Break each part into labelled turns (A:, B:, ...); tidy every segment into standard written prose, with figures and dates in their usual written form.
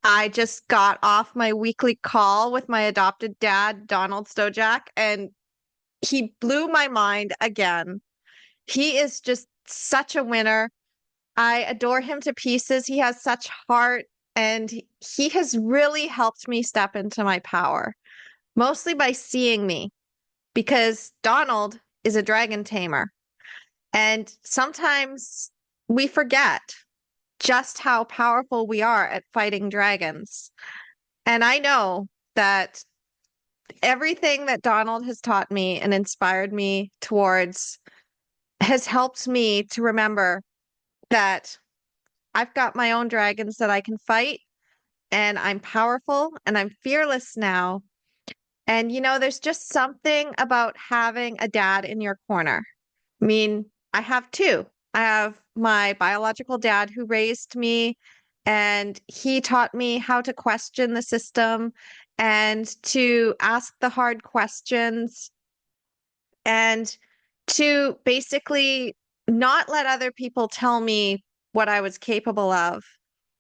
A: I just got off my weekly call with my adopted dad, Donald Stojak, and he blew my mind again. He is just such a winner. I adore him to pieces. He has such heart, and he has really helped me step into my power, mostly by seeing me, because Donald is a dragon tamer. And sometimes we forget just how powerful we are at fighting dragons. And I know that everything that Donald has taught me and inspired me towards has helped me to remember that I've got my own dragons that I can fight, and I'm powerful and I'm fearless now. And there's just something about having a dad in your corner. I mean, I have two. I have my biological dad who raised me, and he taught me how to question the system and to ask the hard questions and to basically not let other people tell me what I was capable of.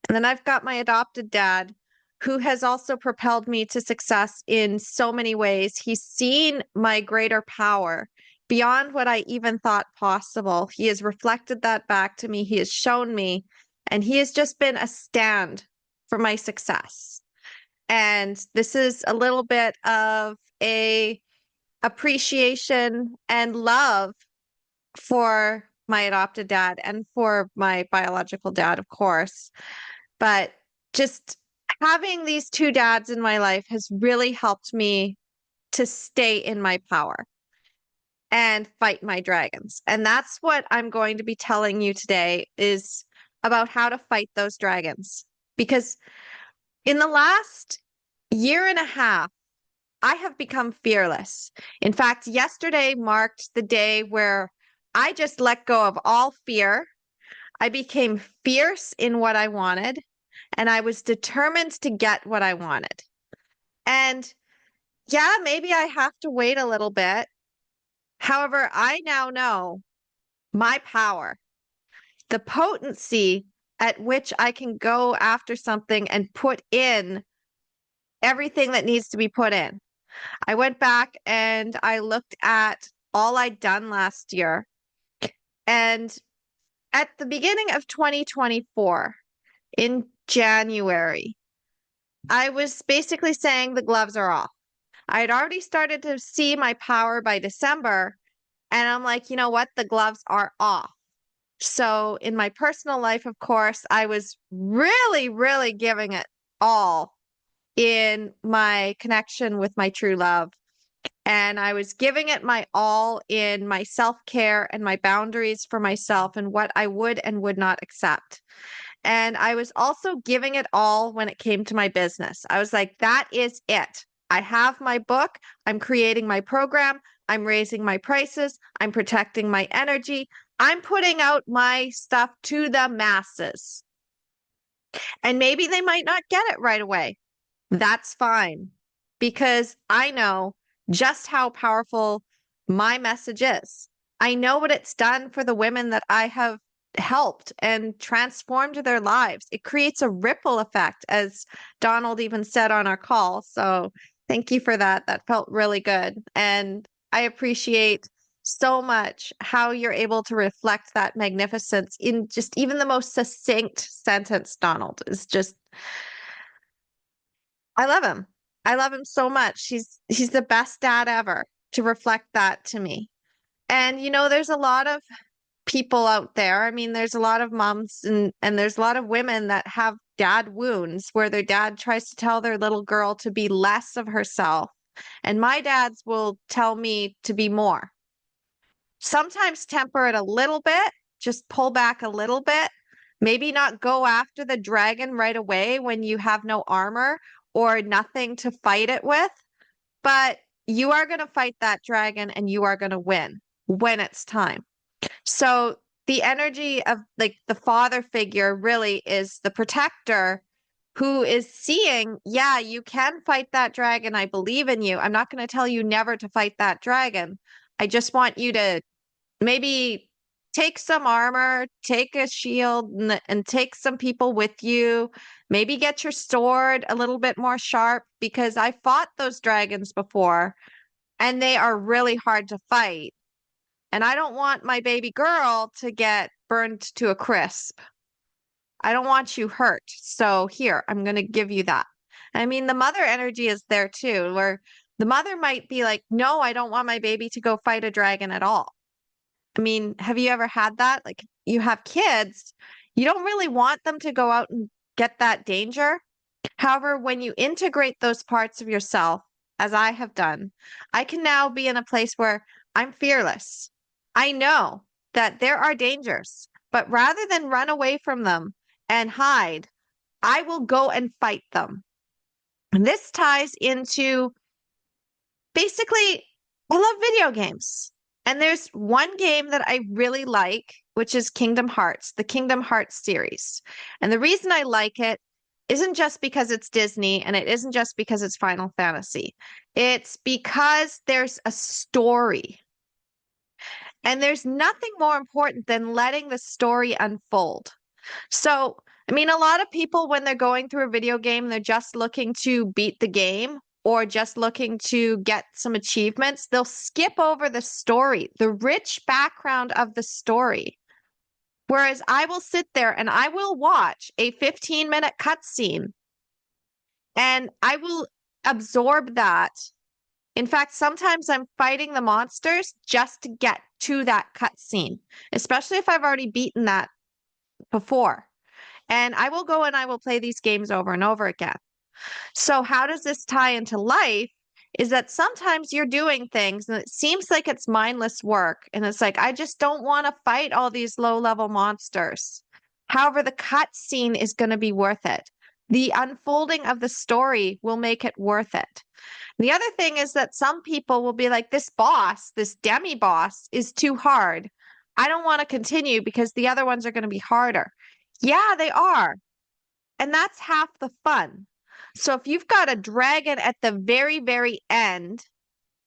A: And then I've got my adopted dad who has also propelled me to success in so many ways. He's seen my greater power beyond what I even thought possible. He has reflected that back to me. He has shown me, and he has just been a stand for my success. And this is a little bit of a appreciation and love for my adopted dad and for my biological dad, of course. But just having these two dads in my life has really helped me to stay in my power and fight my dragons. And that's what I'm going to be telling you today is about how to fight those dragons. Because in the last year and a half, I have become fearless. In fact, yesterday marked the day where I just let go of all fear. I became fierce in what I wanted, and I was determined to get what I wanted. And yeah, maybe I have to wait a little bit. However, I now know my power, the potency at which I can go after something and put in everything that needs to be put in. I went back and I looked at all I'd done last year. And at the beginning of 2024, in January, I was basically saying the gloves are off. I had already started to see my power by December, and I'm like, you know what? The gloves are off. So in my personal life, of course, I was really, really giving it all in my connection with my true love. And I was giving it my all in my self-care and my boundaries for myself and what I would and would not accept. And I was also giving it all when it came to my business. I was like, that is it. I have my book. I'm creating my program. I'm raising my prices. I'm protecting my energy. I'm putting out my stuff to the masses. And maybe they might not get it right away. That's fine, because I know just how powerful my message is. I know what it's done for the women that I have helped and transformed their lives. It creates a ripple effect, as Donald even said on our call. So thank you for that. That felt really good. And I appreciate so much how you're able to reflect that magnificence in just even the most succinct sentence. Donald is just, I love him. I love him so much. He's the best dad ever to reflect that to me. And there's a lot of people out there. I mean, there's a lot of moms and there's a lot of women that have dad wounds where their dad tries to tell their little girl to be less of herself. And my dads will tell me to be more. Sometimes temper it a little bit, just pull back a little bit. Maybe not go after the dragon right away when you have no armor or nothing to fight it with, but you are going to fight that dragon and you are going to win when it's time. So the energy of like the father figure really is the protector who is seeing, yeah, you can fight that dragon. I believe in you. I'm not going to tell you never to fight that dragon. I just want you to maybe take some armor, take a shield, and take some people with you. Maybe get your sword a little bit more sharp because I fought those dragons before and they are really hard to fight. And I don't want my baby girl to get burned to a crisp. I don't want you hurt. So here, I'm going to give you that. I mean, the mother energy is there too, where the mother might be like, no, I don't want my baby to go fight a dragon at all. I mean, have you ever had that? Like, you have kids, you don't really want them to go out and get that danger. However, when you integrate those parts of yourself, as I have done, I can now be in a place where I'm fearless. I know that there are dangers, but rather than run away from them and hide, I will go and fight them. And this ties into basically, I love video games. And there's one game that I really like, which is Kingdom Hearts, the Kingdom Hearts series. And the reason I like it isn't just because it's Disney and it isn't just because it's Final Fantasy. It's because there's a story. And there's nothing more important than letting the story unfold. So, I mean, a lot of people, when they're going through a video game, they're just looking to beat the game or just looking to get some achievements. They'll skip over the story, the rich background of the story. Whereas I will sit there and I will watch a 15-minute cutscene and I will absorb that. In fact, sometimes I'm fighting the monsters just to get to that cutscene, especially if I've already beaten that before. And I will go and I will play these games over and over again. So how does this tie into life? Is that sometimes you're doing things and it seems like it's mindless work. And it's like, I just don't want to fight all these low-level monsters. However, the cutscene is going to be worth it. The unfolding of the story will make it worth it. The other thing is that some people will be like, this boss, this demi-boss is too hard. I don't want to continue because the other ones are going to be harder. Yeah, they are. And that's half the fun. So if you've got a dragon at the very, very end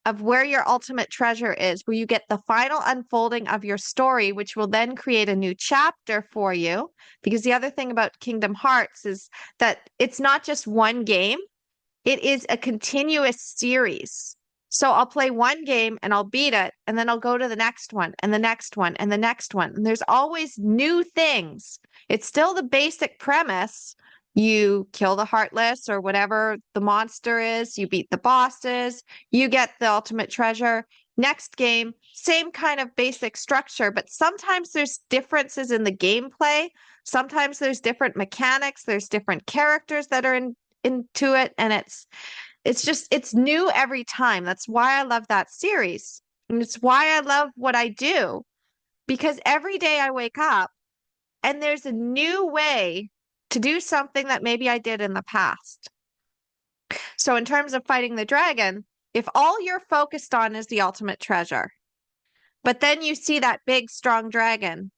A: of where your ultimate treasure is, where you get the final unfolding of your story, which will then create a new chapter for you. Because the other thing about Kingdom Hearts is that it's not just one game, it is a continuous series. So I'll play one game and I'll beat it, and then I'll go to the next one and the next one and the next one. And there's always new things. It's still the basic premise. You kill the Heartless or whatever the monster is, you beat the bosses, you get the ultimate treasure. Next game, same kind of basic structure, but sometimes there's differences in the gameplay. Sometimes there's different mechanics, there's different characters that are into it, and it's new every time. That's why I love that series. And it's why I love what I do, because every day I wake up and there's a new way to do something that maybe I did in the past. So in terms of fighting the dragon, if all you're focused on is the ultimate treasure, but then you see that big, strong dragon,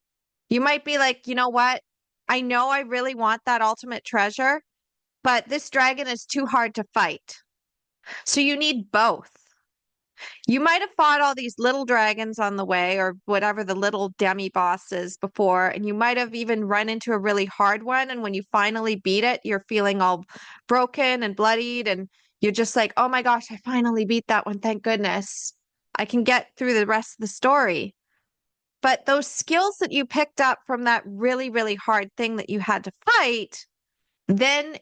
A: you might be like, you know what? I know I really want that ultimate treasure, but this dragon is too hard to fight. So you need both. You might have fought all these little dragons on the way or whatever the little demi bosses before, and you might have even run into a really hard one. And when you finally beat it, you're feeling all broken and bloodied, and you're just like, oh my gosh, I finally beat that one. Thank goodness. I can get through the rest of the story. But those skills that you picked up from that really, really hard thing that you had to fight then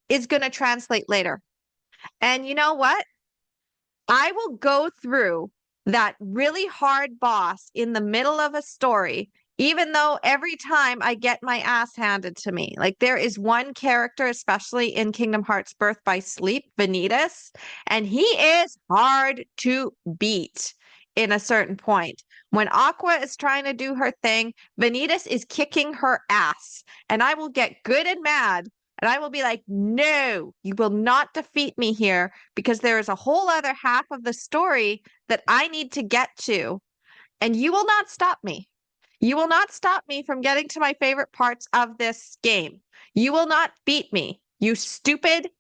A: is going to translate later. And you know what? I will go through that really hard boss in the middle of a story, even though every time I get my ass handed to me. Like there is one character, especially in Kingdom Hearts Birth by Sleep, Vanitas, and he is hard to beat in a certain point. When Aqua is trying to do her thing, Vanitas is kicking her ass, and I will get good and mad. And I will be like, no, you will not defeat me here because there is a whole other half of the story that I need to get to. And you will not stop me. You will not stop me from getting to my favorite parts of this game. You will not beat me, you stupid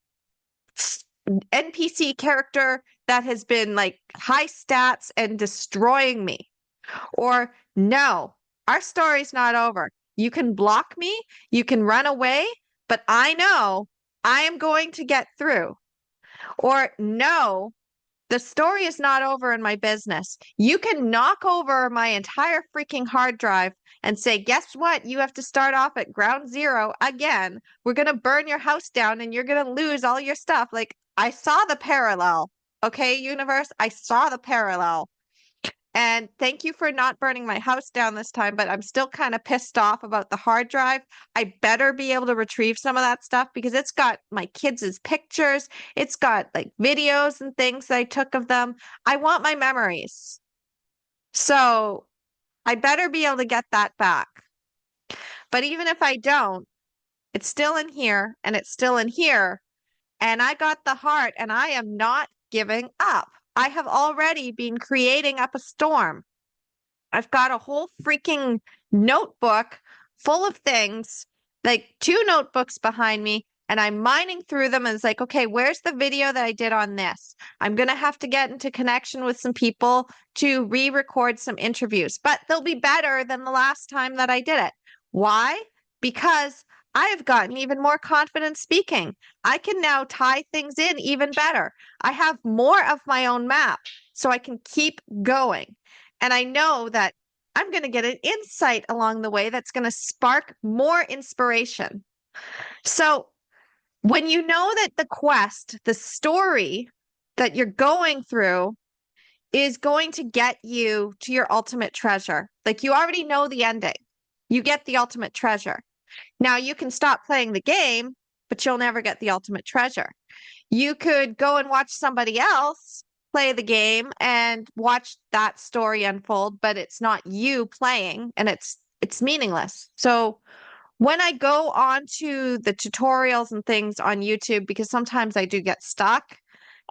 A: NPC character that has been like high stats and destroying me. Or no, our story's not over. You can block me, you can run away, but I know I am going to get through. Or no, the story is not over in my business. You can knock over my entire freaking hard drive and say, guess what? You have to start off at ground zero again. We're going to burn your house down and you're going to lose all your stuff. Like, I saw the parallel. Okay, universe, I saw the parallel. And thank you for not burning my house down this time, but I'm still kind of pissed off about the hard drive. I better be able to retrieve some of that stuff because it's got my kids' pictures. It's got like videos and things that I took of them. I want my memories. So I better be able to get that back. But even if I don't, it's still in here and it's still in here. And I got the heart and I am not giving up. I have already been creating up a storm. I've got a whole freaking notebook full of things, like 2 notebooks behind me, and I'm mining through them. And it's like, okay, where's the video that I did on this? I'm going to have to get into connection with some people to re-record some interviews, but they'll be better than the last time that I did it. Why? Because I have gotten even more confident speaking. I can now tie things in even better. I have more of my own map, so I can keep going. And I know that I'm going to get an insight along the way that's going to spark more inspiration. So when you know that the quest, the story that you're going through is going to get you to your ultimate treasure, like you already know the ending, you get the ultimate treasure. Now you can stop playing the game, but you'll never get the ultimate treasure. You could go and watch somebody else play the game and watch that story unfold, but it's not you playing and it's meaningless. So when I go on to the tutorials and things on YouTube, because sometimes I do get stuck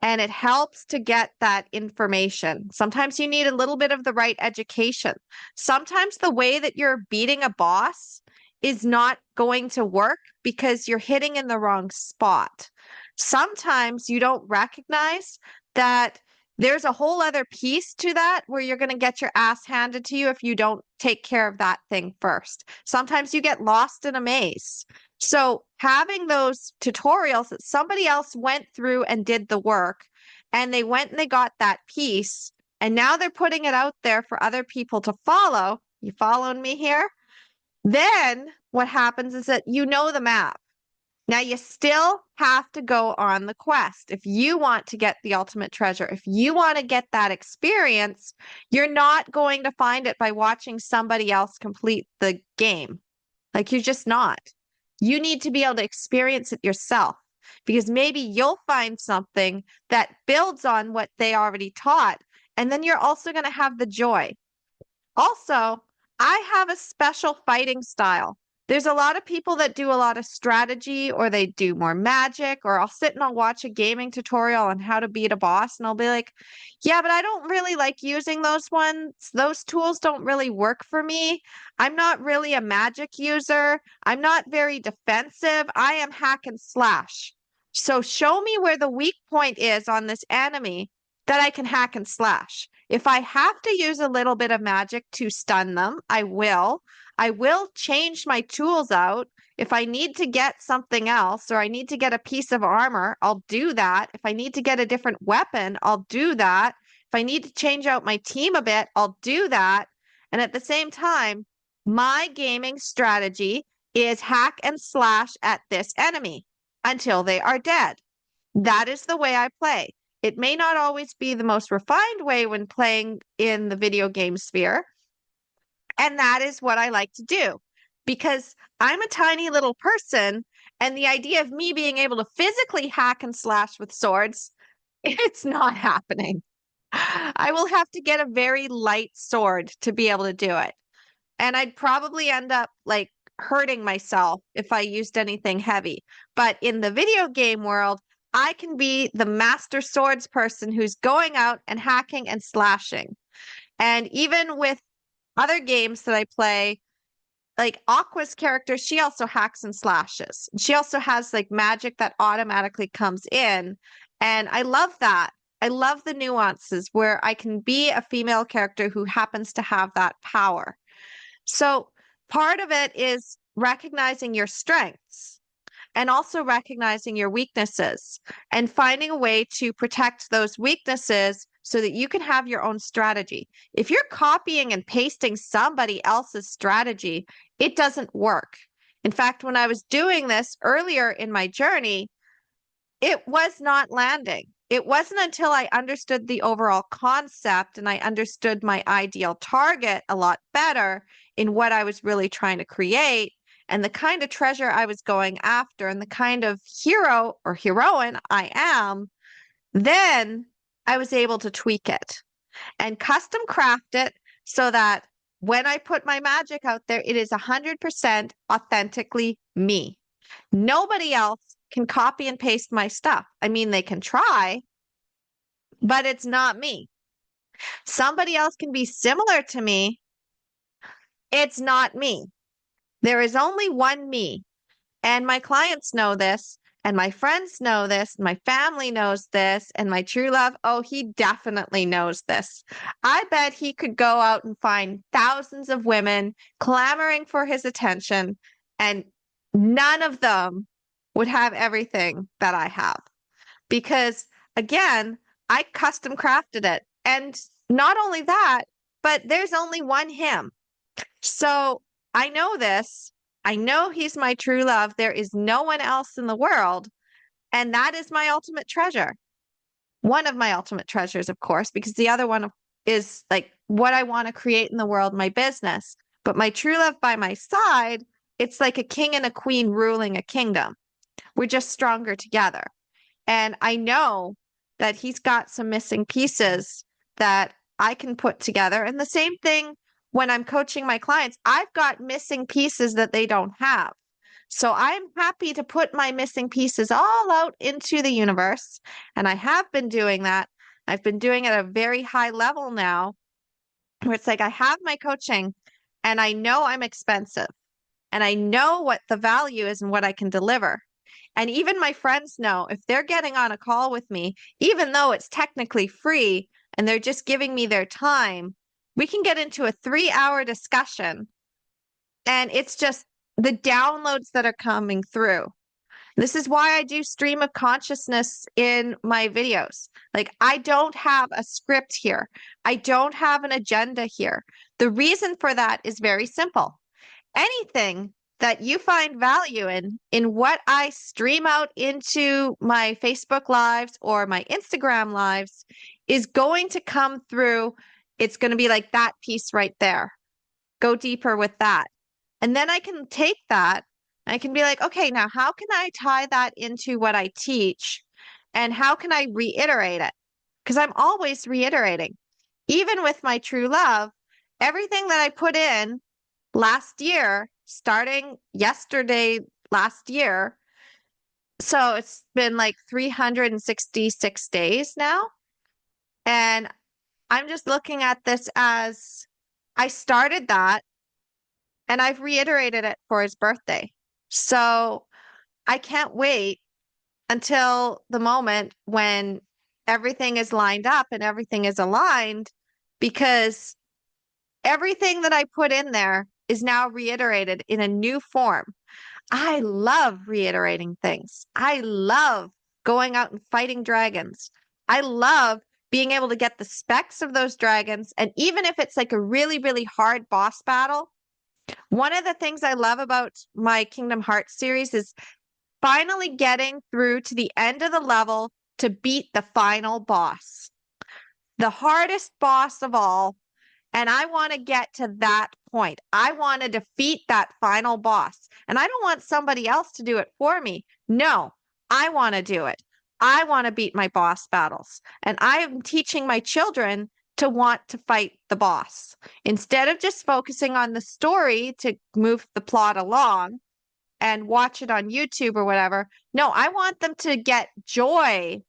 A: and it helps to get that information. Sometimes you need a little bit of the right education. Sometimes the way that you're beating a boss is not going to work because you're hitting in the wrong spot. Sometimes you don't recognize that there's a whole other piece to that where you're going to get your ass handed to you if you don't take care of that thing first. Sometimes you get lost in a maze. So having those tutorials that somebody else went through and did the work, and they went and they got that piece, and now they're putting it out there for other people to follow. You following me here? Then what happens is that you know the map. Now, you still have to go on the quest. If you want to get the ultimate treasure, if you want to get that experience, you're not going to find it by watching somebody else complete the game. Like, you're just not. You need to be able to experience it yourself because maybe you'll find something that builds on what they already taught. And then you're also going to have the joy. Also, I have a special fighting style. There's a lot of people that do a lot of strategy or they do more magic, or I'll sit and I'll watch a gaming tutorial on how to beat a boss and I'll be like, yeah, but I don't really like using those ones. Those tools don't really work for me. I'm not really a magic user. I'm not very defensive. I am hack and slash. So show me where the weak point is on this enemy that I can hack and slash. If I have to use a little bit of magic to stun them, I will. I will change my tools out. If I need to get something else or I need to get a piece of armor, I'll do that. If I need to get a different weapon, I'll do that. If I need to change out my team a bit, I'll do that. And at the same time, my gaming strategy is hack and slash at this enemy until they are dead. That is the way I play. It may not always be the most refined way when playing in the video game sphere. And that is what I like to do because I'm a tiny little person. And the idea of me being able to physically hack and slash with swords, it's not happening. I will have to get a very light sword to be able to do it. And I'd probably end up like hurting myself if I used anything heavy. But in the video game world, I can be the master swords person who's going out and hacking and slashing. And even with other games that I play, like Aqua's character, she also hacks and slashes. She also has like magic that automatically comes in. And I love that. I love the nuances where I can be a female character who happens to have that power. So part of it is recognizing your strengths and also recognizing your weaknesses and finding a way to protect those weaknesses so that you can have your own strategy. If you're copying and pasting somebody else's strategy, it doesn't work. In fact, when I was doing this earlier in my journey, it was not landing. It wasn't until I understood the overall concept and I understood my ideal target a lot better in what I was really trying to create and the kind of treasure I was going after and the kind of hero or heroine I am, then I was able to tweak it and custom craft it so that when I put my magic out there, it is 100% authentically me. Nobody else can copy and paste my stuff. I mean, they can try, but it's not me. Somebody else can be similar to me. It's not me. There is only one me. And my clients know this, and my friends know this, my family knows this, and my true love, oh, he definitely knows this. I bet he could go out and find thousands of women clamoring for his attention, and none of them would have everything that I have. Because again, I custom crafted it. And not only that, but there's only one him. So I know this. I know he's my true love. There is no one else in the world. And that is my ultimate treasure. One of my ultimate treasures, of course, because the other one is like what I want to create in the world, my business. But my true love by my side, it's like a king and a queen ruling a kingdom. We're just stronger together. And I know that he's got some missing pieces that I can put together. And the same thing when I'm coaching my clients, I've got missing pieces that they don't have. So I'm happy to put my missing pieces all out into the universe. And I have been doing that. I've been doing it at a very high level now, where it's like I have my coaching and I know I'm expensive and I know what the value is and what I can deliver. And even my friends know if they're getting on a call with me, even though it's technically free and they're just giving me their time, we can get into a 3-hour discussion. And it's just the downloads that are coming through. This is why I do stream of consciousness in my videos. Like, I don't have a script here. I don't have an agenda here. The reason for that is very simple. Anything that you find value in what I stream out into my Facebook lives or my Instagram lives is going to come through. It's going to be like that piece right there. Go deeper with that. And then I can take that, I can be like, okay, now how can I tie that into what I teach? And how can I reiterate it? Because I'm always reiterating. Even with my true love, everything that I put in last year, starting yesterday, last year. So it's been like 366 days now. And I'm just looking at this as I started that and I've reiterated it for his birthday. So I can't wait until the moment when everything is lined up and everything is aligned, because everything that I put in there is now reiterated in a new form. I love reiterating things. I love going out and fighting dragons. I love being able to get the specs of those dragons. And even if it's like a really, really hard boss battle, one of the things I love about my Kingdom Hearts series is finally getting through to the end of the level to beat the final boss, the hardest boss of all. And I want to get to that point. I want to defeat that final boss. And I don't want somebody else to do it for me. No, I want to do it. I want to beat my boss battles. And I am teaching my children to want to fight the boss. Instead of just focusing on the story to move the plot along and watch it on YouTube or whatever. No, I want them to get joy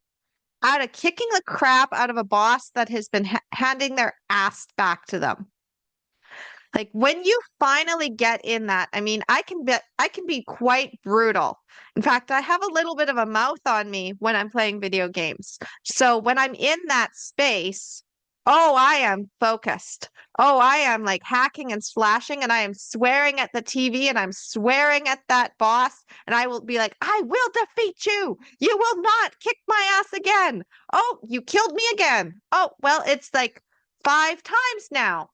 A: out of kicking the crap out of a boss that has been handing their ass back to them. Like when you finally get in that, I mean, I can be quite brutal. In fact, I have a little bit of a mouth on me when I'm playing video games. So when I'm in that space, Oh, I am focused. Oh, I am like hacking and slashing, and I am swearing at the TV, and I'm swearing at that boss. And I will be like, I will defeat you. You will not kick my ass again. Oh, you killed me again. Oh, well, it's like 5 times now.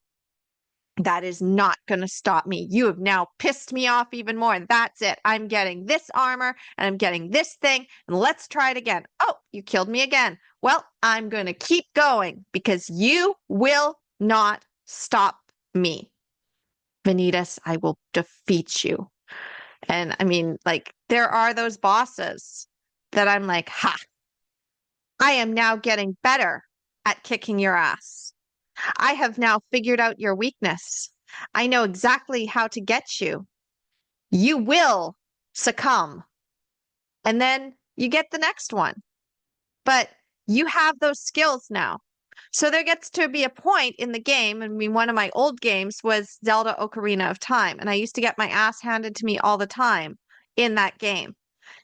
A: That is not going to stop me. You have now pissed me off even more. And that's it. I'm getting this armor and I'm getting this thing. And let's try it again. Oh, you killed me again. Well, I'm going to keep going because you will not stop me. Vanitas, I will defeat you. And I mean, like, there are those bosses that I'm like, ha, I am now getting better at kicking your ass. I have now figured out your weakness. I know exactly how to get you. You will succumb. And then you get the next one. But you have those skills now. So there gets to be a point in the game. I mean, one of my old games was Zelda Ocarina of Time. And I used to get my ass handed to me all the time in that game.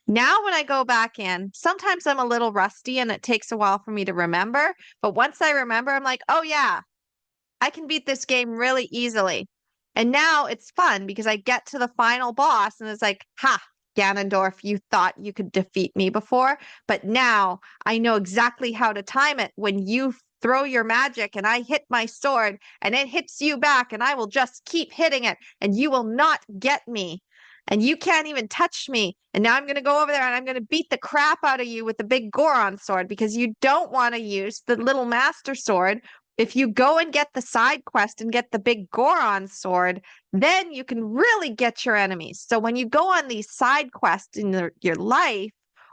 A: Now, when I go back in, sometimes I'm a little rusty and it takes a while for me to remember. But once I remember, I'm like, oh, yeah, I can beat this game really easily. And now it's fun because I get to the final boss and it's like, ha, Ganondorf, you thought you could defeat me before, but now I know exactly how to time it when you throw your magic and I hit my sword and it hits you back and I will just keep hitting it and you will not get me. And you can't even touch me. And now I'm going to go over there and I'm going to beat the crap out of you with the big Goron sword because you don't want to use the little master sword. If you go and get the side quest and get the big Goron sword, then you can really get your enemies. So when you go on these side quests in your life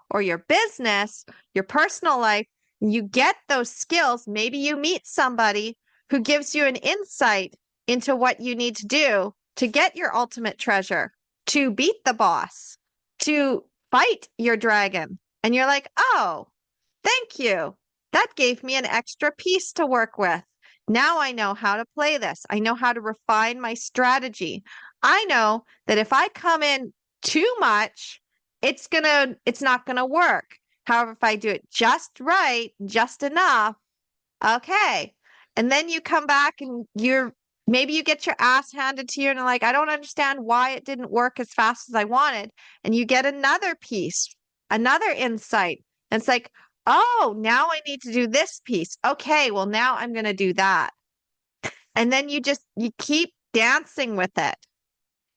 A: or your business, your personal life, you get those skills. Maybe you meet somebody who gives you an insight into what you need to do to get your ultimate treasure, to beat the boss, to fight your dragon. And you're like, oh, thank you. That gave me an extra piece to work with. Now I know how to play this. I know how to refine my strategy. I know that if I come in too much, it's not gonna work. However, if I do it just right, just enough, okay. And then you come back and maybe you get your ass handed to you and you're like, I don't understand why it didn't work as fast as I wanted. And you get another piece, another insight. And it's like, oh, now I need to do this piece. Okay, well, now I'm going to do that. And then you keep dancing with it.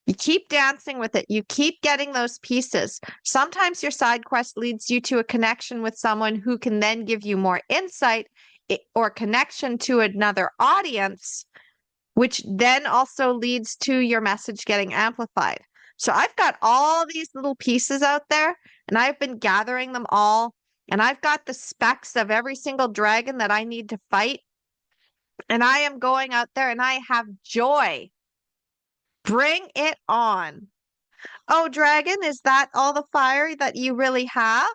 A: You keep dancing with it. You keep getting those pieces. Sometimes your side quest leads you to a connection with someone who can then give you more insight or connection to another audience, which then also leads to your message getting amplified. So I've got all these little pieces out there and I've been gathering them all. And I've got the specs of every single dragon that I need to fight. And I am going out there and I have joy. Bring it on. Oh, dragon, is that all the fire that you really have?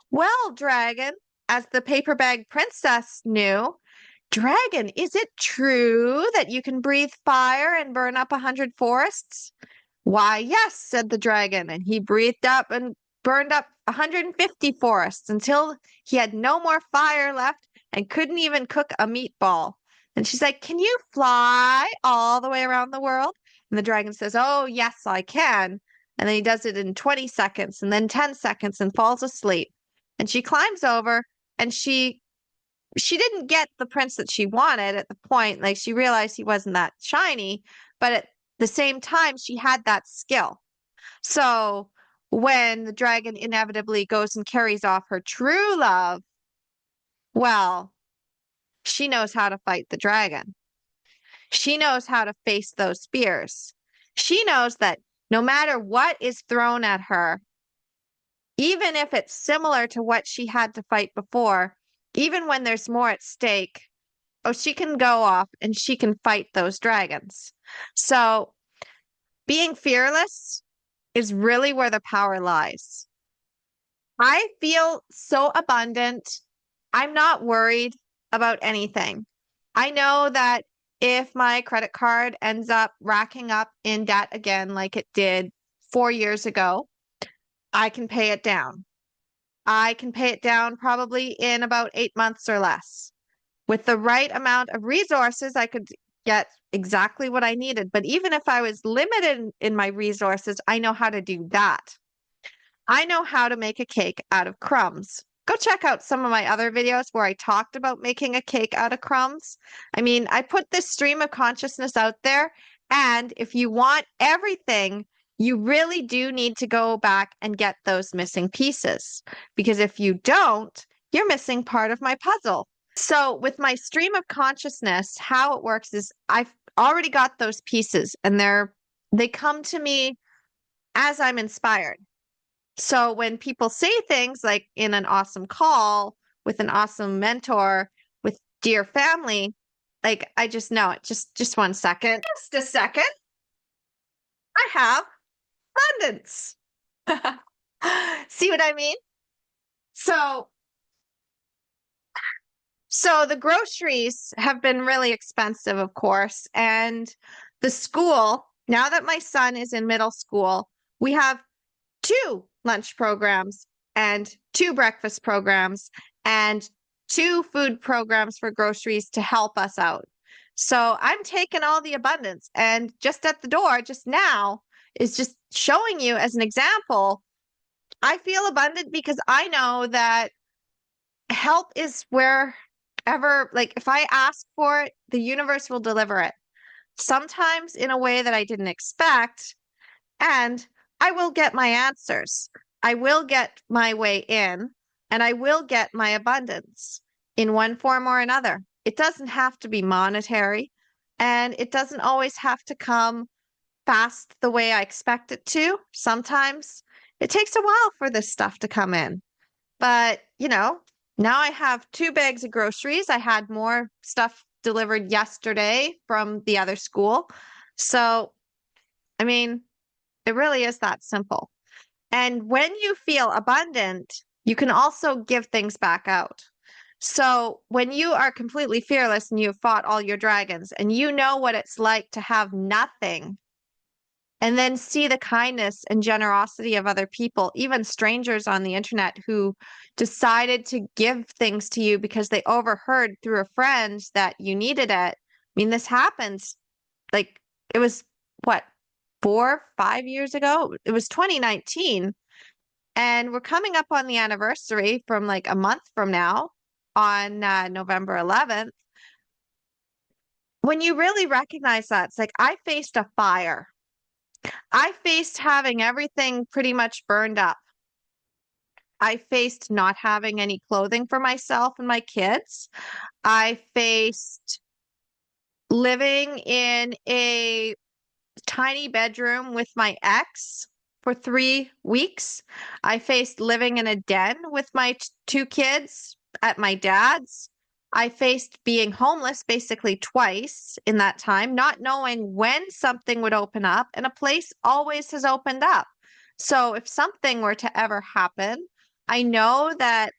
A: Well, dragon, as the paper bag princess knew, dragon, is it true that you can breathe fire and burn up 100 forests? Why, yes, said the dragon, and he breathed up and burned up 150 forests until he had no more fire left and couldn't even cook a meatball. And she's like, can you fly all the way around the world? And the dragon says, oh, yes, I can. And then he does it in 20 seconds and then 10 seconds and falls asleep. And she climbs over and she didn't get the prince that she wanted at the point. Like she realized he wasn't that shiny, but at the same time, she had that skill. So when the dragon inevitably goes and carries off her true love, well, she knows how to fight the dragon. She knows how to face those spears. She knows that no matter what is thrown at her, even if it's similar to what she had to fight before, even when there's more at stake, oh, she can go off and she can fight those dragons. So being fearless is really where the power lies. I feel so abundant. I'm not worried about anything. I know that if my credit card ends up racking up in debt again, like it did 4 years ago, I can pay it down. I can pay it down probably in about 8 months or less, With the right amount of resources, I could get exactly what I needed. But even if I was limited in my resources, I know how to do that. I know how to make a cake out of crumbs. Go check out some of my other videos where I talked about making a cake out of crumbs. I mean, I put this stream of consciousness out there, and if you want everything, you really do need to go back and get those missing pieces. Because if you don't, you're missing part of my puzzle. So with my stream of consciousness, how it works is I've already got those pieces, and they come to me as I'm inspired. So when people say things like in an awesome call with an awesome mentor with dear family, like I just know it. Just 1 second. Just a second. I have abundance. See what I mean? So the groceries have been really expensive, of course, and the school, now that my son is in middle school, we have 2 lunch programs and 2 breakfast programs and 2 food programs for groceries to help us out. So I'm taking all the abundance, and just at the door, just now, is just showing you as an example. I feel abundant because I know that help is wherever, like if I ask for it, the universe will deliver it. Sometimes in a way that I didn't expect, and I will get my answers. I will get my way in, and I will get my abundance in one form or another. It doesn't have to be monetary, and it doesn't always have to come fast the way I expect it to. Sometimes it takes a while for this stuff to come in. But, now I have 2 bags of groceries. I had more stuff delivered yesterday from the other school. So, I mean, it really is that simple. And when you feel abundant, you can also give things back out. So when you are completely fearless and you've fought all your dragons and you know what it's like to have nothing, and then see the kindness and generosity of other people, even strangers on the internet who decided to give things to you because they overheard through a friend that you needed it. I mean, this happens. Like, it was what, 4, 5 years ago? It was 2019. And we're coming up on the anniversary from like a month from now on November 11th. When you really recognize that, it's like I faced a fire. I faced having everything pretty much burned up. I faced not having any clothing for myself and my kids. I faced living in a tiny bedroom with my ex for 3 weeks. I faced living in a den with my 2 kids at my dad's. I faced being homeless basically twice in that time, not knowing when something would open up, and a place always has opened up. So if something were to ever happen, I know that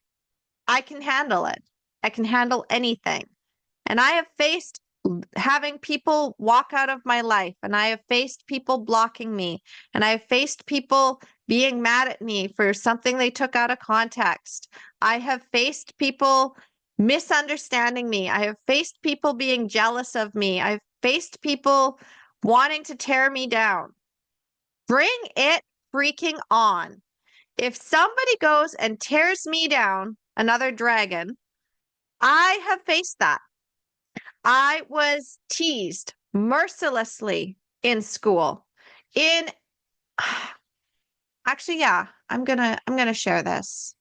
A: I can handle it. I can handle anything. And I have faced having people walk out of my life, and I have faced people blocking me, and I have faced people being mad at me for something they took out of context. I have faced people misunderstanding me. I have faced people being jealous of me. I've faced people wanting to tear me down. Bring it freaking on. If somebody goes and tears me down, another dragon, I have faced that. I was teased mercilessly in school. In Actually, yeah, I'm gonna share this.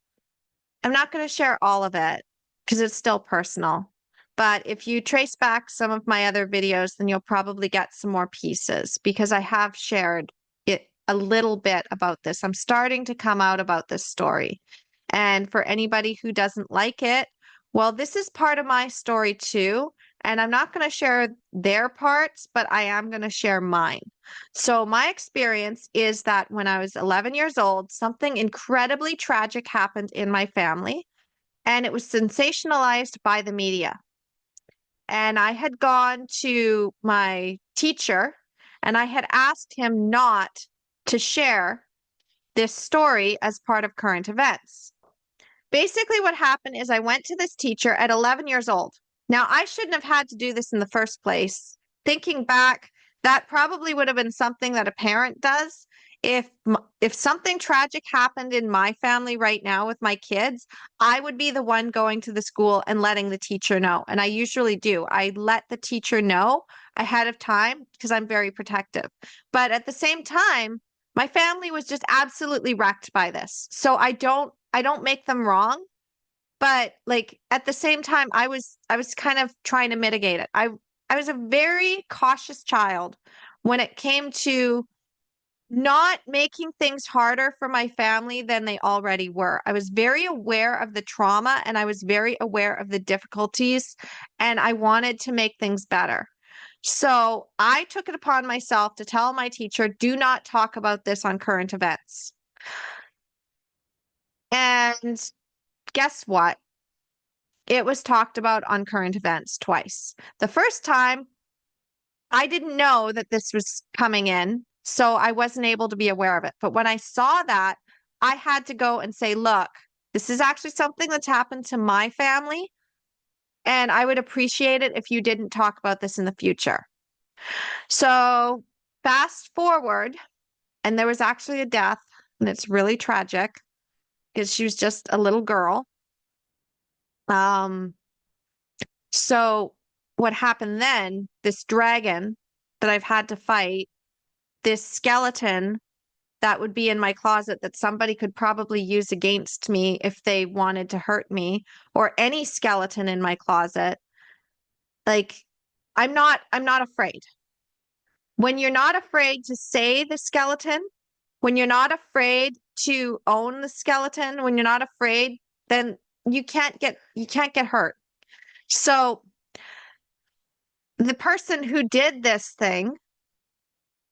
A: I'm not gonna share all of it because it's still personal. But if you trace back some of my other videos, then you'll probably get some more pieces because I have shared it a little bit about this. I'm starting to come out about this story. And for anybody who doesn't like it, well, this is part of my story too. And I'm not going to share their parts, but I am going to share mine. So my experience is that when I was 11 years old, something incredibly tragic happened in my family, and it was sensationalized by the media. And I had gone to my teacher and I had asked him not to share this story as part of current events. Basically, what happened is I went to this teacher at 11 years old. Now, I shouldn't have had to do this in the first place. Thinking back, that probably would have been something that a parent does. If something tragic happened in my family right now with my kids, I would be the one going to the school and letting the teacher know. And I usually do. I let the teacher know ahead of time because I'm very protective. But at the same time, my family was just absolutely wrecked by this. So I don't make them wrong, but like at the same time I was kind of trying to mitigate it. I was a very cautious child when it came to not making things harder for my family than they already were. I was very aware of the trauma and I was very aware of the difficulties, and I wanted to make things better. So I took it upon myself to tell my teacher, do not talk about this on current events. And guess what? It was talked about on current events twice. The first time, I didn't know that this was coming in, so I wasn't able to be aware of it. But when I saw that, I had to go and say, look, this is actually something that's happened to my family, and I would appreciate it if you didn't talk about this in the future. So fast forward, and there was actually a death, and it's really tragic because she was just a little girl. Um, So what happened then, this dragon that I've had to fight, this skeleton that would be in my closet that somebody could probably use against me if they wanted to hurt me, or any skeleton in my closet, like I'm not afraid. When you're not afraid to say the skeleton, when you're not afraid to own the skeleton, when you're not afraid, then you can't get hurt. So the person who did this thing,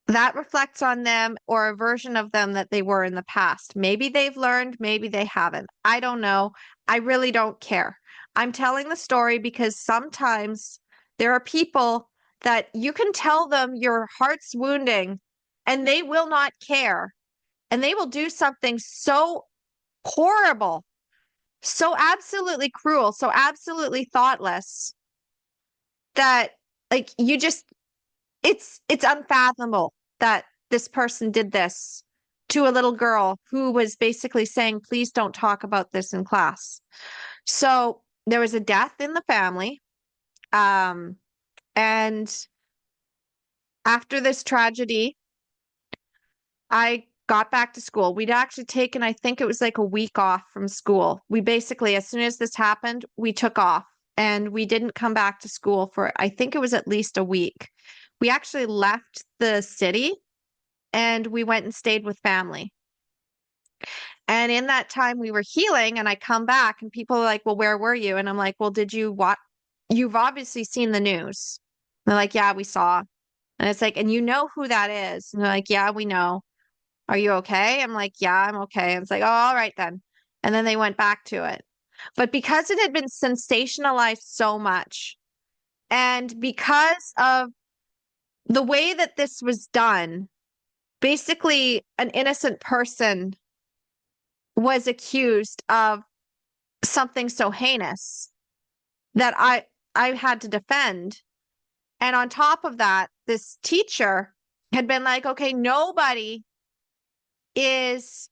A: that reflects on them or a version of them that they were in the past. Maybe they've learned, maybe they haven't. I don't know. I really don't care. I'm telling the story because sometimes there are people that you can tell them your heart's wounding and they will not care. And they will do something so horrible, so absolutely cruel, so absolutely thoughtless that like you just it's unfathomable that this person did this to a little girl who was basically saying, please don't talk about this in class. So there was a death in the family. Um, and after this tragedy, I got back to school. We'd actually taken, I think it was like a week off from school. We basically, as soon as this happened, we took off and we didn't come back to school for, I think it was at least a week. We actually left the city and we went and stayed with family. And in that time we were healing and I come back and people are like, well, where were you? And I'm like, well, did you watch? You've obviously seen the news. And they're like, yeah, we saw. And it's like, and you know who that is? And they're like, yeah, we know. Are you okay? I'm like, yeah, I'm okay. And it's like, oh, all right then. And then they went back to it. But because it had been sensationalized so much, and because of the way that this was done, basically an innocent person was accused of something so heinous that I had to defend. And on top of that, this teacher had been like, okay, is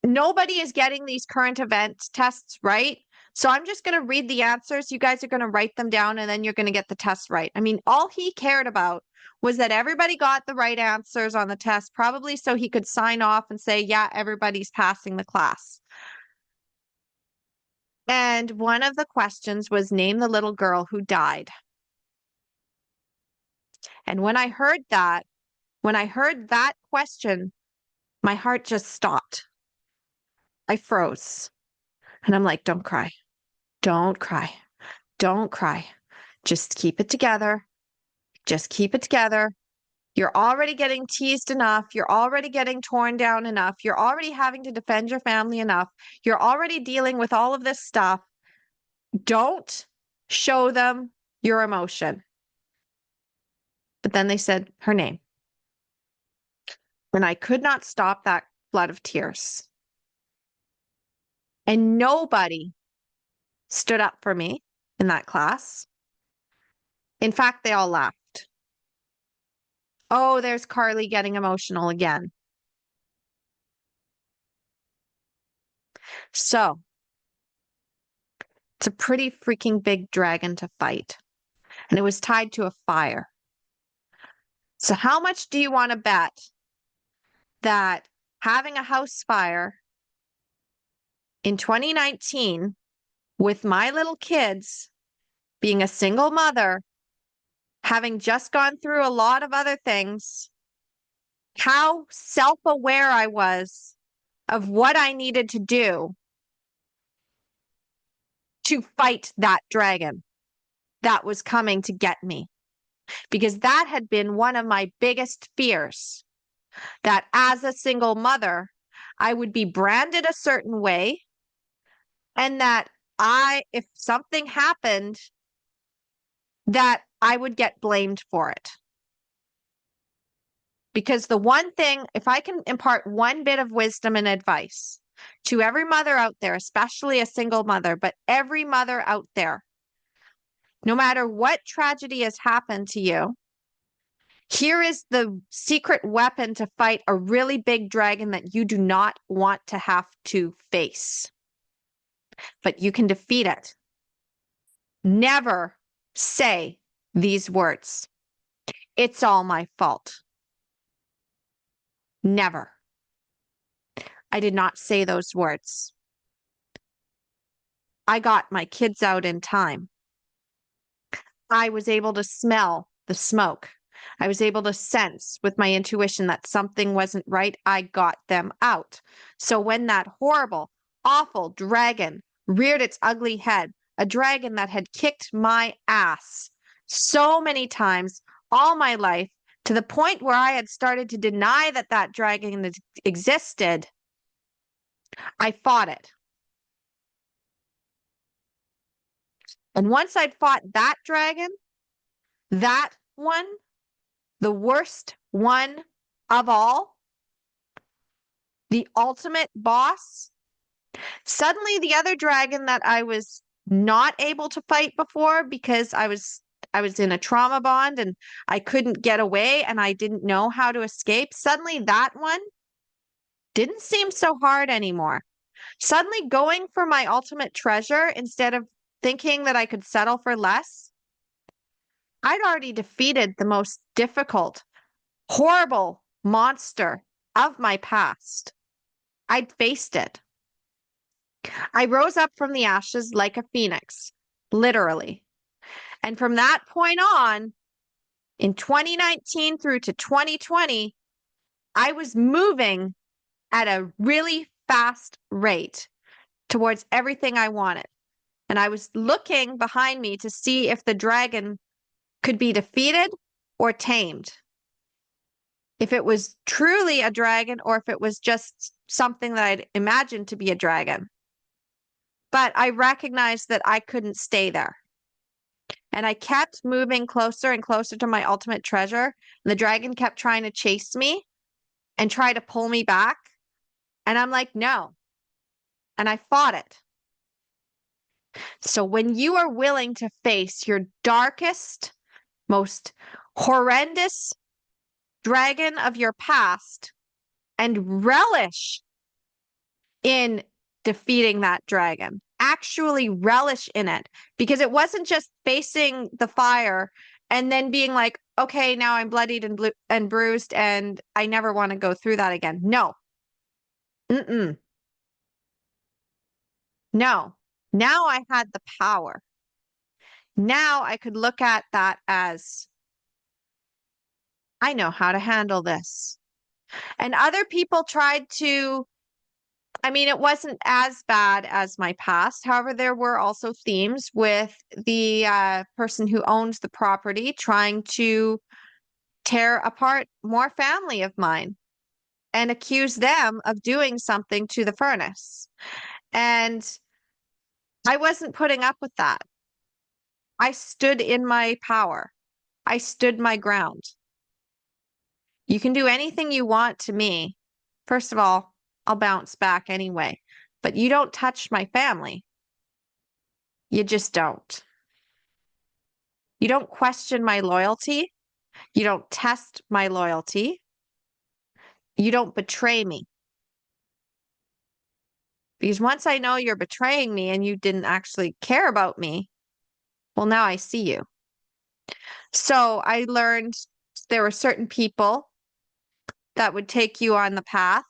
A: nobody is getting these current event tests right. So I'm just going to read the answers. You guys are going to write them down and then you're going to get the test right. I mean, all he cared about was that everybody got the right answers on the test, probably so he could sign off and say, yeah, everybody's passing the class. And one of the questions was name the little girl who died. And when I heard that question, my heart just stopped. I froze. And I'm like, don't cry. Don't cry. Don't cry. Just keep it together. Just keep it together. You're already getting teased enough. You're already getting torn down enough. You're already having to defend your family enough. You're already dealing with all of this stuff. Don't show them your emotion. But then they said her name. And I could not stop that flood of tears. And nobody stood up for me in that class. In fact, they all laughed. Oh, there's Carly getting emotional again. So it's a pretty freaking big dragon to fight, and it was tied to a fire. So how much do you want to bet that having a house fire in 2019 with my little kids, being a single mother, having just gone through a lot of other things, how self-aware I was of what I needed to do to fight that dragon that was coming to get me? Because that had been one of my biggest fears, that as a single mother, I would be branded a certain way, and that if something happened, that I would get blamed for it. Because the one thing, if I can impart one bit of wisdom and advice to every mother out there, especially a single mother, but every mother out there, no matter what tragedy has happened to you, here is the secret weapon to fight a really big dragon that you do not want to have to face. But you can defeat it. Never say these words. It's all my fault. Never. I did not say those words. I got my kids out in time. I was able to smell the smoke. I was able to sense with my intuition that something wasn't right. I got them out. So when that horrible, awful dragon reared its ugly head, a dragon that had kicked my ass so many times all my life, to the point where I had started to deny that that dragon existed, I fought it. And once I'd fought that dragon, that one, the worst one of all, the ultimate boss, suddenly the other dragon that I was not able to fight before because I was in a trauma bond and I couldn't get away and I didn't know how to escape, suddenly that one didn't seem so hard anymore. Suddenly going for my ultimate treasure instead of thinking that I could settle for less, I'd already defeated the most difficult, horrible monster of my past. I'd faced it. I rose up from the ashes like a phoenix, literally. And from that point on, in 2019 through to 2020, I was moving at a really fast rate towards everything I wanted. And I was looking behind me to see if the dragon could be defeated or tamed. If it was truly a dragon or if it was just something that I'd imagined to be a dragon. But I recognized that I couldn't stay there. And I kept moving closer and closer to my ultimate treasure. And the dragon kept trying to chase me and try to pull me back. And I'm like, no. And I fought it. So when you are willing to face your darkest, most horrendous dragon of your past and relish in defeating that dragon, actually relish in it, because it wasn't just facing the fire and then being like, okay, now I'm bloodied and bruised and I never want to go through that again. No. Mm-mm. No. Now I had the power. Now I could look at that as, I know how to handle this. And other people tried to, I mean, it wasn't as bad as my past. However, there were also themes with the person who owns the property trying to tear apart more family of mine and accuse them of doing something to the furnace. And I wasn't putting up with that. I stood in my power. I stood my ground. You can do anything you want to me. First of all, I'll bounce back anyway. But you don't touch my family. You just don't. You don't question my loyalty. You don't test my loyalty. You don't betray me. Because once I know you're betraying me and you didn't actually care about me, well, now I see you. So I learned there were certain people that would take you on the path,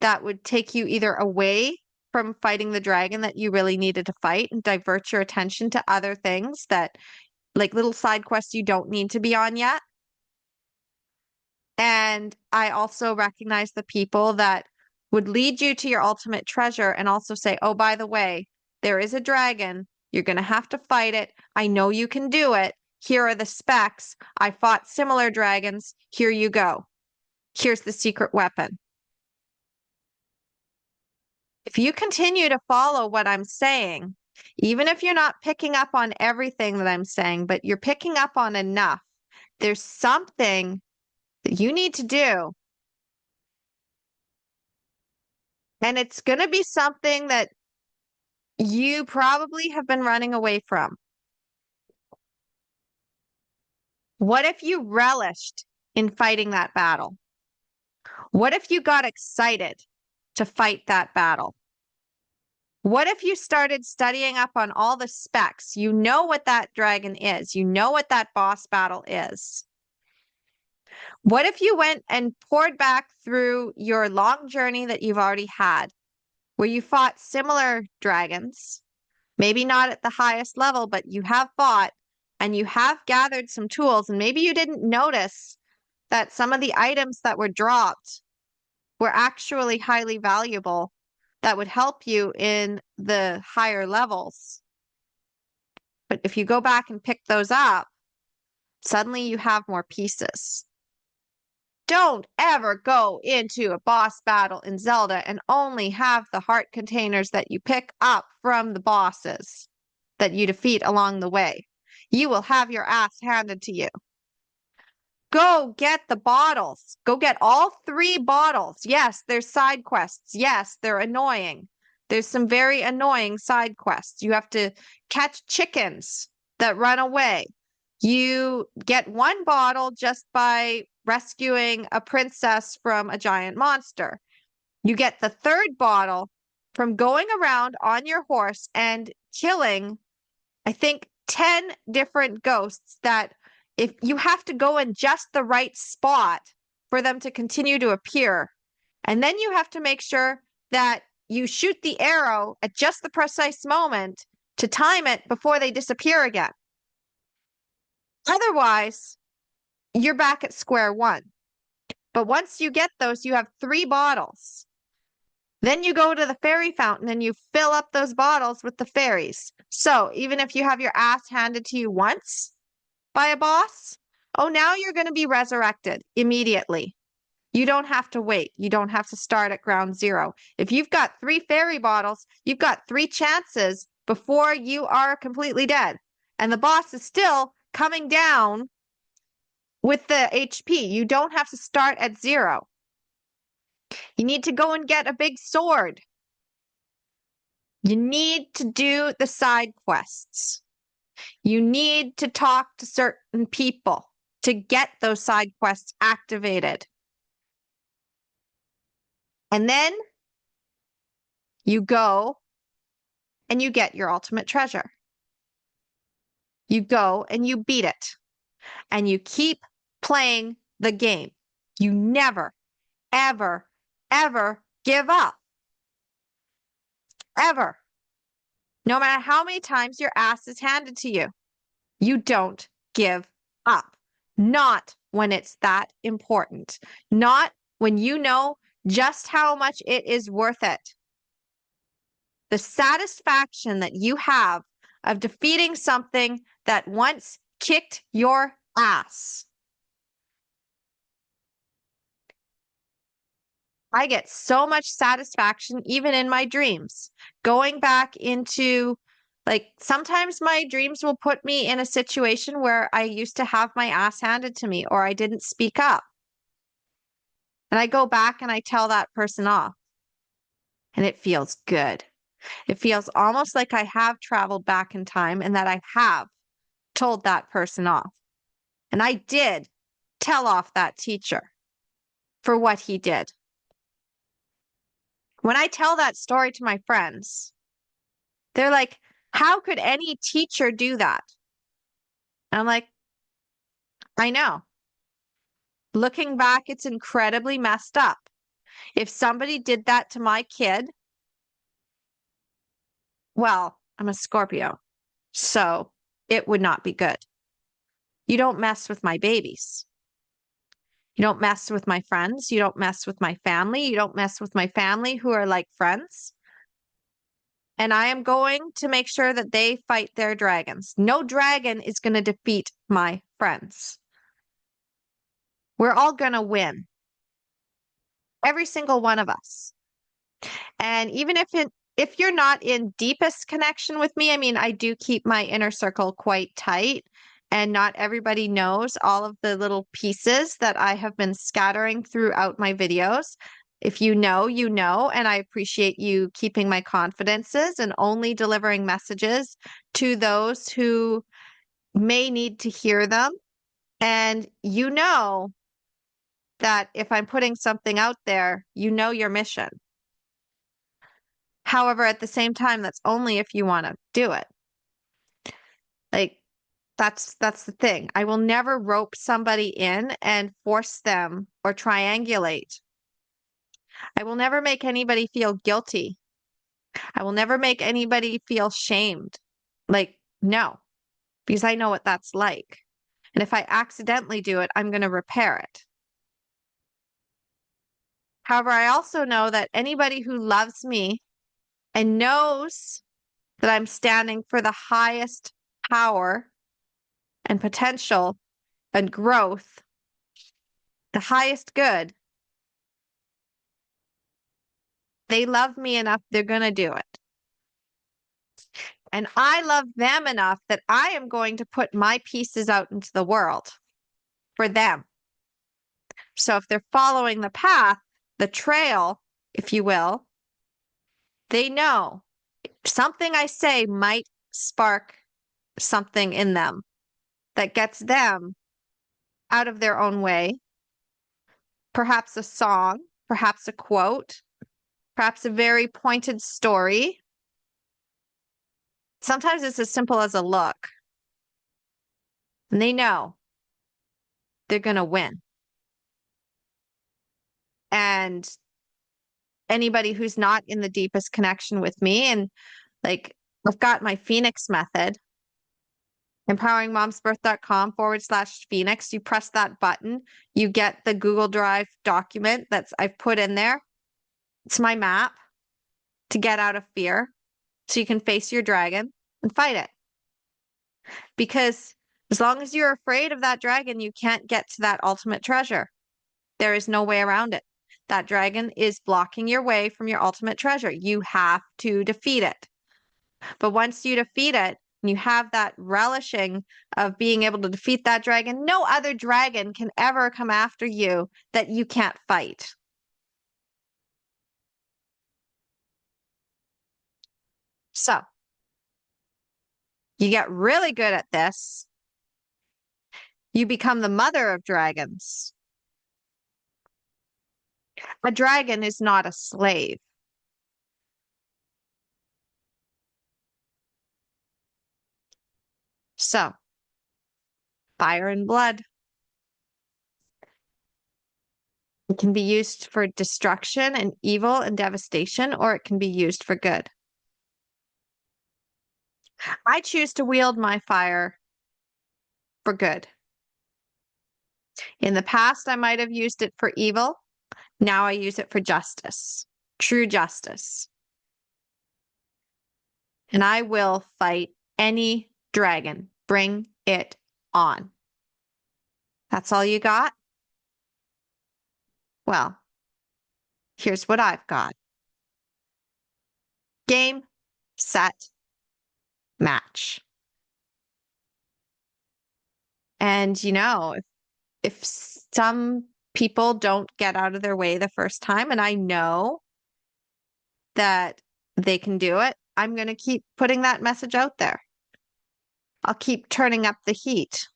A: that would take you either away from fighting the dragon that you really needed to fight and divert your attention to other things that, like little side quests you don't need to be on yet. And I also recognize the people that would lead you to your ultimate treasure and also say, oh, by the way, there is a dragon. You're going to have to fight it. I know you can do it. Here are the specs. I fought similar dragons. Here you go. Here's the secret weapon. If you continue to follow what I'm saying, even if you're not picking up on everything that I'm saying, but you're picking up on enough, there's something that you need to do. And it's going to be something that you probably have been running away from. What if you relished in fighting that battle? What if you got excited to fight that battle? What if you started studying up on all the specs? You know what that dragon is. You know what that boss battle is. What if you went and poured back through your long journey that you've already had, where you fought similar dragons, maybe not at the highest level, but you have fought and you have gathered some tools, and maybe you didn't notice that some of the items that were dropped were actually highly valuable that would help you in the higher levels. But if you go back and pick those up, suddenly you have more pieces. Don't ever go into a boss battle in Zelda and only have the heart containers that you pick up from the bosses that you defeat along the way. You will have your ass handed to you. Go get the bottles. Go get all 3 bottles. Yes, there's side quests. Yes, they're annoying. There's some very annoying side quests. You have to catch chickens that run away. You get 1 bottle just by rescuing a princess from a giant monster. You get the 3rd bottle from going around on your horse and killing, I think, 10 different ghosts that if you have to go in just the right spot for them to continue to appear. And then you have to make sure that you shoot the arrow at just the precise moment to time it before they disappear again. Otherwise, you're back at square one. But once you get those, you have 3 bottles. Then you go to the fairy fountain and you fill up those bottles with the fairies. So even if you have your ass handed to you once by a boss, oh, now you're going to be resurrected immediately. You don't have to wait. You don't have to start at ground zero. If you've got 3 fairy bottles, you've got 3 chances before you are completely dead. And the boss is still coming down with the HP. You don't have to start at 0. You need to go and get a big sword. You need to do the side quests. You need to talk to certain people to get those side quests activated. And then you go and you get your ultimate treasure. You go and you beat it. And you keep playing the game. You never, ever, ever give up. Ever. No matter how many times your ass is handed to you, you don't give up. Not when it's that important. Not when you know just how much it is worth it. The satisfaction that you have of defeating something that once kicked your ass. I get so much satisfaction even in my dreams. Going back into, like, sometimes my dreams will put me in a situation where I used to have my ass handed to me or I didn't speak up. And I go back and I tell that person off. And it feels good. It feels almost like I have traveled back in time and that I have told that person off. And I did tell off that teacher for what he did. When I tell that story to my friends, they're like, how could any teacher do that? And I'm like, I know. Looking back, it's incredibly messed up. If somebody did that to my kid, well, I'm a Scorpio, so it would not be good. You don't mess with my babies. You don't mess with my friends. You don't mess with my family. You don't mess with my family who are like friends. And I am going to make sure that they fight their dragons. No dragon is going to defeat my friends. We're all going to win. Every single one of us. And even if you're not in deepest connection with me, I mean, I do keep my inner circle quite tight, and not everybody knows all of the little pieces that I have been scattering throughout my videos. If you know, you know, and I appreciate you keeping my confidences and only delivering messages to those who may need to hear them. And you know that if I'm putting something out there, you know your mission. However, at the same time, that's only if you want to do it. Like, that's the thing. I will never rope somebody in and force them or triangulate. I will never make anybody feel guilty. I will never make anybody feel shamed. Like, no, because I know what that's like. And if I accidentally do it, I'm going to repair it. However, I also know that anybody who loves me and knows that I'm standing for the highest power and potential and growth, the highest good, they love me enough, they're going to do it. And I love them enough that I am going to put my pieces out into the world for them. So if they're following the path, the trail, if you will, they know something I say might spark something in them that gets them out of their own way. Perhaps a song, perhaps a quote, perhaps a very pointed story. Sometimes it's as simple as a look. And they know they're going to win. And anybody who's not in the deepest connection with me, and like I've got my Phoenix method, empoweringmomsbirth.com/Phoenix. You press that button, you get the Google Drive document I've put in there. It's my map to get out of fear so you can face your dragon and fight it. Because as long as you're afraid of that dragon, you can't get to that ultimate treasure. There is no way around it. That dragon is blocking your way from your ultimate treasure. You have to defeat it. But once you defeat it, and you have that relishing of being able to defeat that dragon, no other dragon can ever come after you that you can't fight. So, you get really good at this. You become the mother of dragons. A dragon is not a slave. So, fire and blood. It can be used for destruction and evil and devastation, or it can be used for good. I choose to wield my fire for good. In the past, I might have used it for evil. Now I use it for justice, true justice. And I will fight any dragon. Bring it on. That's all you got? Well, here's what I've got. Game, set, match. And if some people don't get out of their way the first time, and I know that they can do it, I'm going to keep putting that message out there. I'll keep turning up the heat.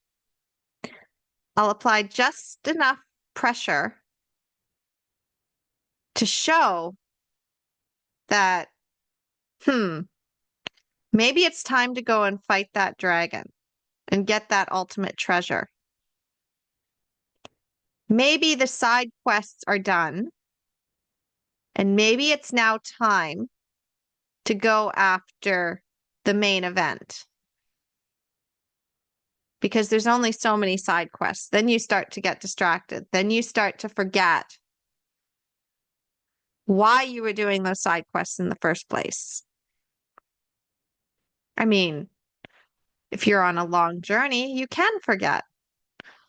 A: I'll apply just enough pressure to show that, maybe it's time to go and fight that dragon and get that ultimate treasure. Maybe the side quests are done, and maybe it's now time to go after the main event. Because there's only so many side quests. Then you start to get distracted. Then you start to forget why you were doing those side quests in the first place. I mean, if you're on a long journey, you can forget.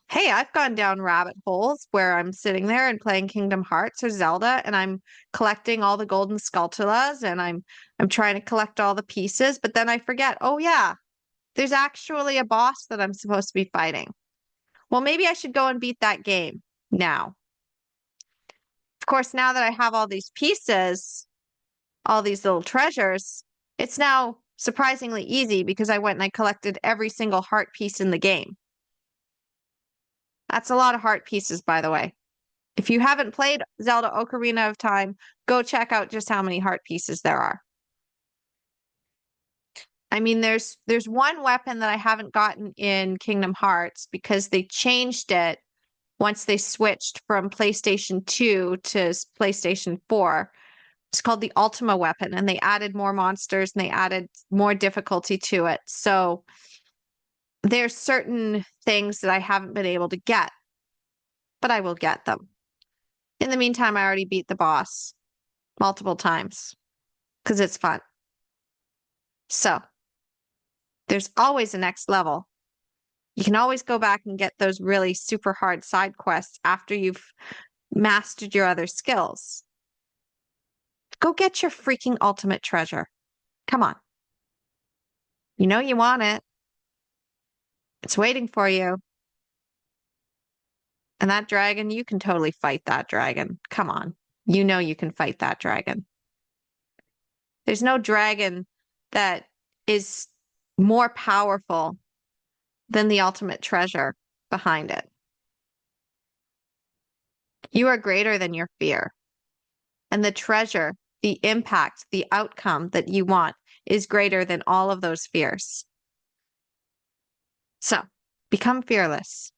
A: Hey, I've gone down rabbit holes where I'm sitting there and playing Kingdom Hearts or Zelda, and I'm collecting all the golden skulltulas, and I'm trying to collect all the pieces, but then I forget, oh yeah, there's actually a boss that I'm supposed to be fighting. Well, maybe I should go and beat that game now. Of course, now that I have all these pieces, all these little treasures, it's now surprisingly easy because I went and I collected every single heart piece in the game. That's a lot of heart pieces, by the way. If you haven't played Zelda Ocarina of Time, go check out just how many heart pieces there are. I mean, there's one weapon that I haven't gotten in Kingdom Hearts because they changed it once they switched from PlayStation 2 to PlayStation 4. It's called the Ultima weapon, and they added more monsters and they added more difficulty to it. So there's certain things that I haven't been able to get, but I will get them. In the meantime, I already beat the boss multiple times because it's fun. So there's always a next level. You can always go back and get those really super hard side quests after you've mastered your other skills. Go get your freaking ultimate treasure. Come on. You know you want it. It's waiting for you. And that dragon, you can totally fight that dragon. Come on. You know you can fight that dragon. There's no dragon that is more powerful than the ultimate treasure behind it. You are greater than your fear. And the treasure, the impact, the outcome that you want is greater than all of those fears. So become fearless.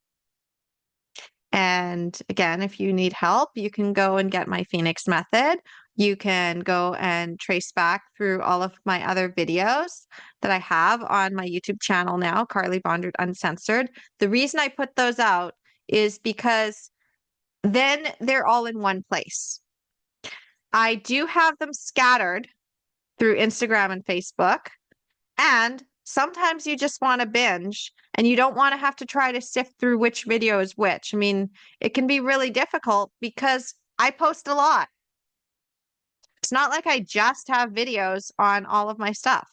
A: And again, if you need help, you can go and get my Phoenix method. You can go and trace back through all of my other videos that I have on my YouTube channel now, Carly Bonderud Uncensored. The reason I put those out is because then they're all in one place. I do have them scattered through Instagram and Facebook, and sometimes you just want to binge and you don't want to have to try to sift through which video is which. I mean, it can be really difficult because I post a lot. It's not like I just have videos on all of my stuff.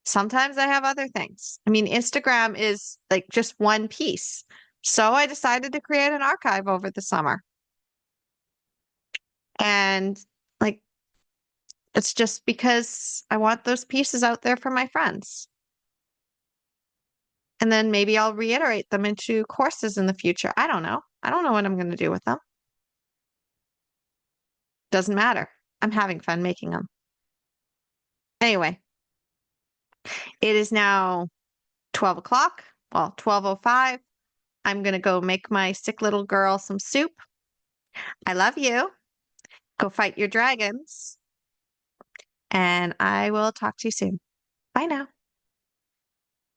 A: Sometimes I have other things. I mean, Instagram is like just one piece. So I decided to create an archive over the summer. And like, it's just because I want those pieces out there for my friends. And then maybe I'll reiterate them into courses in the future. I don't know. I don't know what I'm going to do with them. Doesn't matter. I'm having fun making them. Anyway, it is now 12 o'clock. Well, 12:05. I'm going to go make my sick little girl some soup. I love you. Go fight your dragons. And I will talk to you soon. Bye now.